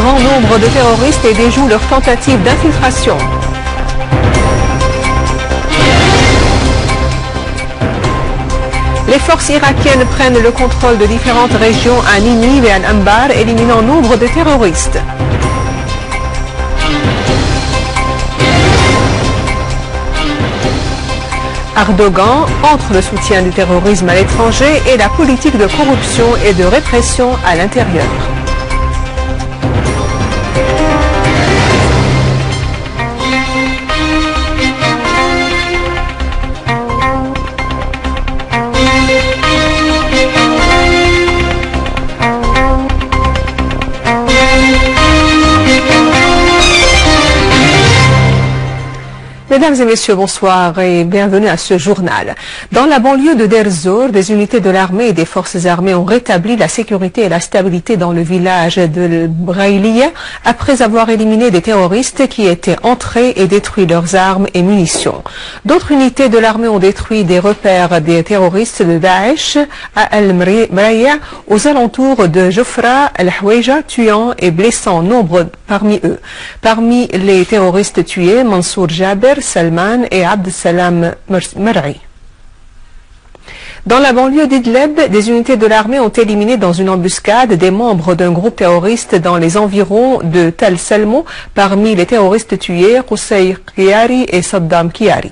grand nombre de terroristes et déjouent leurs tentatives d'infiltration. Les forces irakiennes prennent le contrôle de différentes régions à Ninive et à Al-Anbar, éliminant nombre de terroristes. Erdogan entre le soutien du terrorisme à l'étranger et la politique de corruption et de répression à l'intérieur. Mesdames et messieurs, bonsoir et bienvenue à ce journal. Dans la banlieue de Deir ez-Zor, des unités de l'armée et des forces armées ont rétabli la sécurité et la stabilité dans le village de Brahiliya après avoir éliminé des terroristes qui étaient entrés et détruit leurs armes et munitions. D'autres unités de l'armée ont détruit des repères des terroristes de Daesh à Al-Mraya, aux alentours de Jofra al-Houeja, tuant et blessant nombre parmi eux. Parmi les terroristes tués, Mansour Jaber, Salman et Abd Salam Mar'i. Dans la banlieue d'Idlib, des unités de l'armée ont éliminé dans une embuscade des membres d'un groupe terroriste dans les environs de Tal Salmo. Parmi les terroristes tués, Qusay Khiari et Saddam Khiari.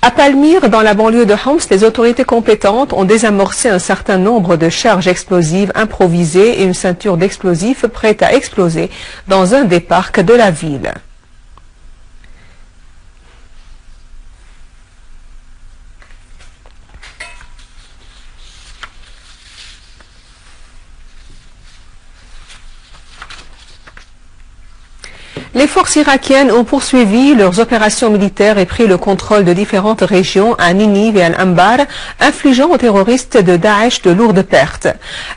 À Palmyre, dans la banlieue de Homs, les autorités compétentes ont désamorcé un certain nombre de charges explosives improvisées et une ceinture d'explosifs prête à exploser dans un des parcs de la ville. Les forces irakiennes ont poursuivi leurs opérations militaires et pris le contrôle de différentes régions à Ninive et à Al-Anbar, infligeant aux terroristes de Daesh de lourdes pertes.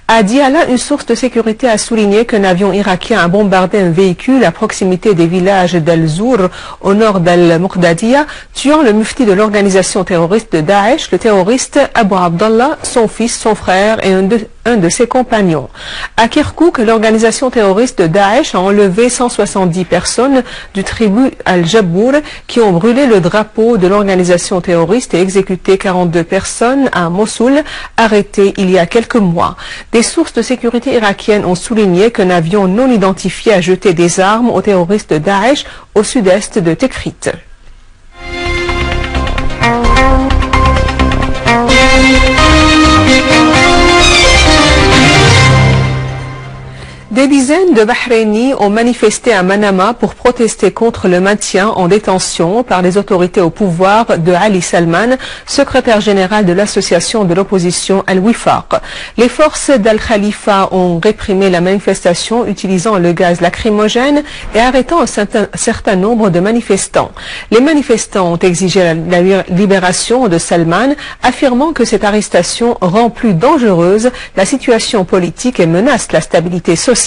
À Diyala, une source de sécurité a souligné qu'un avion irakien a bombardé un véhicule à proximité des villages d'Al-Zour au nord d'Al-Muqdadiya, tuant le mufti de l'organisation terroriste de Daesh, le terroriste Abu Abdallah, son fils, son frère et un de ses compagnons. À Kirkouk, l'organisation terroriste de Daesh a enlevé 170 personnes du tribu Al-Jabbour qui ont brûlé le drapeau de l'organisation terroriste et exécuté 42 personnes à Mossoul, arrêtées il y a quelques mois. Des sources de sécurité irakiennes ont souligné qu'un avion non identifié a jeté des armes aux terroristes de Daesh au sud-est de Tikrit. Des dizaines de Bahrainis ont manifesté à Manama pour protester contre le maintien en détention par les autorités au pouvoir de Ali Salman, secrétaire général de l'association de l'opposition Al-Wifaq. Les forces d'Al-Khalifa ont réprimé la manifestation utilisant le gaz lacrymogène et arrêtant un certain nombre de manifestants. Les manifestants ont exigé la libération de Salman, affirmant que cette arrestation rend plus dangereuse la situation politique et menace la stabilité sociale.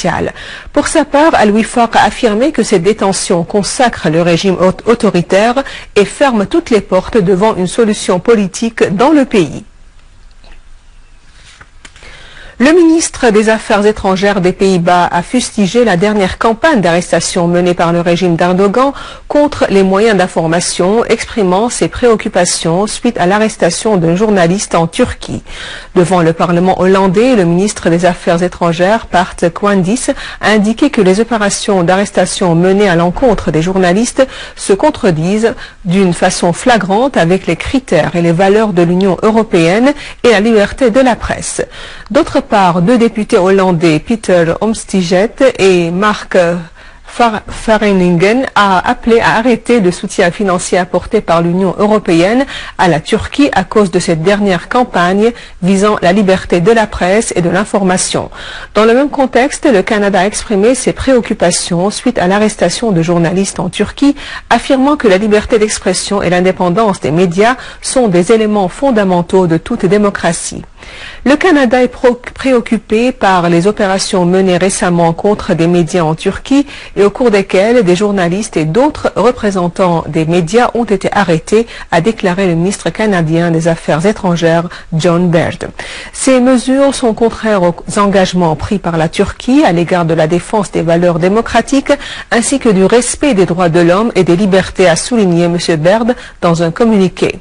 Pour sa part, Al-Wifaq a affirmé que cette détention consacre le régime autoritaire et ferme toutes les portes devant une solution politique dans le pays. Le ministre des Affaires étrangères des Pays-Bas a fustigé la dernière campagne d'arrestation menée par le régime d'Erdogan contre les moyens d'information, exprimant ses préoccupations suite à l'arrestation d'un journaliste en Turquie. Devant le Parlement hollandais, le ministre des Affaires étrangères, Part Kwandis, a indiqué que les opérations d'arrestation menées à l'encontre des journalistes se contredisent d'une façon flagrante avec les critères et les valeurs de l'Union européenne et la liberté de la presse. D'autre part, deux députés hollandais, Peter Omtzigt et Mark Vareningen, a appelé à arrêter le soutien financier apporté par l'Union européenne à la Turquie à cause de cette dernière campagne visant la liberté de la presse et de l'information. Dans le même contexte, le Canada a exprimé ses préoccupations suite à l'arrestation de journalistes en Turquie, affirmant que la liberté d'expression et l'indépendance des médias sont des éléments fondamentaux de toute démocratie. Le Canada est préoccupé par les opérations menées récemment contre des médias en Turquie et au cours desquelles des journalistes et d'autres représentants des médias ont été arrêtés, a déclaré le ministre canadien des Affaires étrangères John Baird. Ces mesures sont contraires aux engagements pris par la Turquie à l'égard de la défense des valeurs démocratiques ainsi que du respect des droits de l'homme et des libertés, a souligné M. Baird dans un communiqué.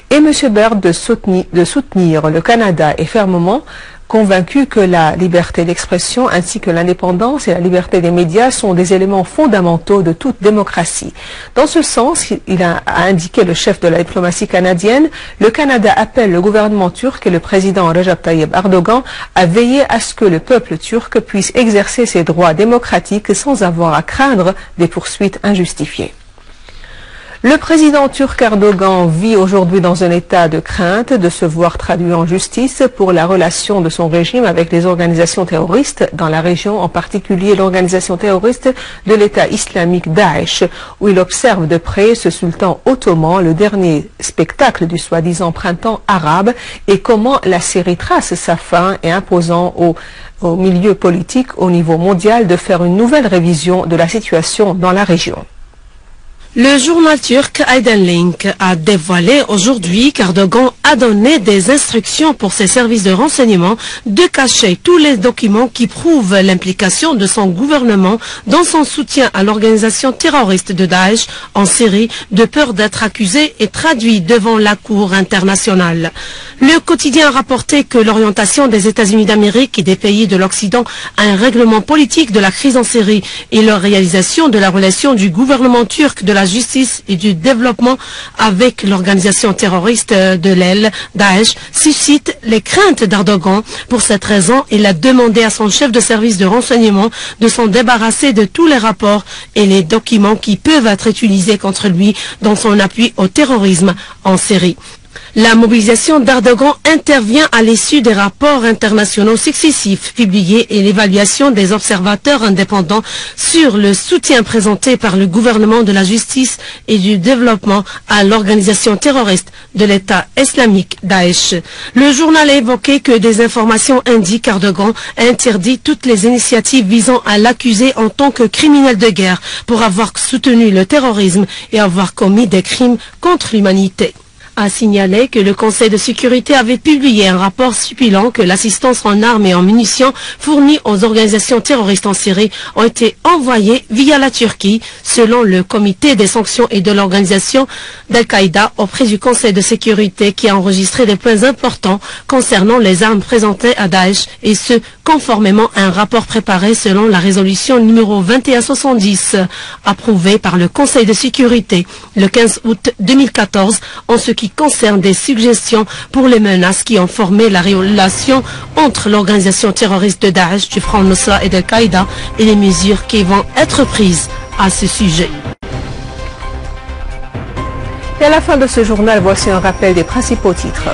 Et M. Baird de soutenir le Canada est fermement convaincu que la liberté d'expression ainsi que l'indépendance et la liberté des médias sont des éléments fondamentaux de toute démocratie. Dans ce sens, il a indiqué le chef de la diplomatie canadienne, le Canada appelle le gouvernement turc et le président Recep Tayyip Erdogan à veiller à ce que le peuple turc puisse exercer ses droits démocratiques sans avoir à craindre des poursuites injustifiées. Le président turc Erdogan vit aujourd'hui dans un état de crainte de se voir traduit en justice pour la relation de son régime avec les organisations terroristes dans la région, en particulier l'organisation terroriste de l'État islamique Daesh, où il observe de près ce sultan ottoman, le dernier spectacle du soi-disant printemps arabe, et comment la Syrie trace sa fin et imposant au milieu politique au niveau mondial de faire une nouvelle révision de la situation dans la région. Le journal turc Aydın Link a dévoilé aujourd'hui qu'Erdogan a donné des instructions pour ses services de renseignement de cacher tous les documents qui prouvent l'implication de son gouvernement dans son soutien à l'organisation terroriste de Daesh en Syrie, de peur d'être accusé et traduit devant la Cour internationale. Le quotidien a rapporté que l'orientation des États-Unis d'Amérique et des pays de l'Occident à un règlement politique de la crise en Syrie et leur réalisation de la relation du gouvernement turc de la justice et du développement avec l'organisation terroriste de l'aile Daesh suscite les craintes d'Erdogan. Pour cette raison, il a demandé à son chef de service de renseignement de s'en débarrasser de tous les rapports et les documents qui peuvent être utilisés contre lui dans son appui au terrorisme en Syrie. La mobilisation d'Erdogan intervient à l'issue des rapports internationaux successifs publiés et l'évaluation des observateurs indépendants sur le soutien présenté par le gouvernement de la justice et du développement à l'organisation terroriste de l'État islamique Daesh. Le journal a évoqué que des informations indiquent qu'Erdogan a interdit toutes les initiatives visant à l'accuser en tant que criminel de guerre pour avoir soutenu le terrorisme et avoir commis des crimes contre l'humanité. A signalé que le Conseil de sécurité avait publié un rapport stipulant que l'assistance en armes et en munitions fournie aux organisations terroristes en Syrie ont été envoyées via la Turquie, selon le comité des sanctions et de l'organisation d'Al-Qaïda auprès du Conseil de sécurité qui a enregistré des points importants concernant les armes présentées à Daesh et ce, conformément à un rapport préparé selon la résolution numéro 2170 approuvée par le Conseil de sécurité le 15 août 2014 en ce qui concerne des suggestions pour les menaces qui ont formé la relation entre l'organisation terroriste de Daesh, du Front Nusra et d'Al-Qaïda et les mesures qui vont être prises à ce sujet. Et à la fin de ce journal, voici un rappel des principaux titres.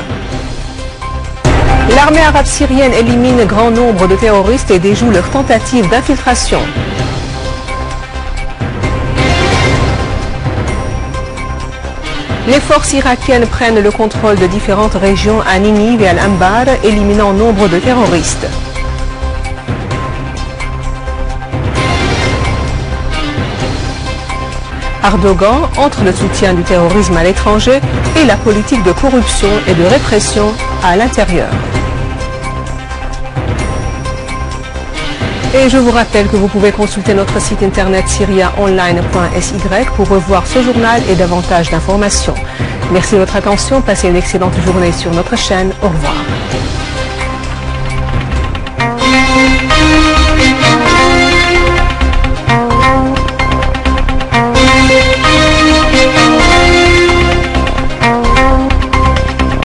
L'armée arabe syrienne élimine grand nombre de terroristes et déjoue leurs tentatives d'infiltration. Les forces irakiennes prennent le contrôle de différentes régions à Ninive et Al-Anbar, éliminant nombre de terroristes. Erdogan entre le soutien du terrorisme à l'étranger et la politique de corruption et de répression à l'intérieur. Et je vous rappelle que vous pouvez consulter notre site internet syriaonline.sy pour revoir ce journal et davantage d'informations. Merci de votre attention, passez une excellente journée sur notre chaîne. Au revoir.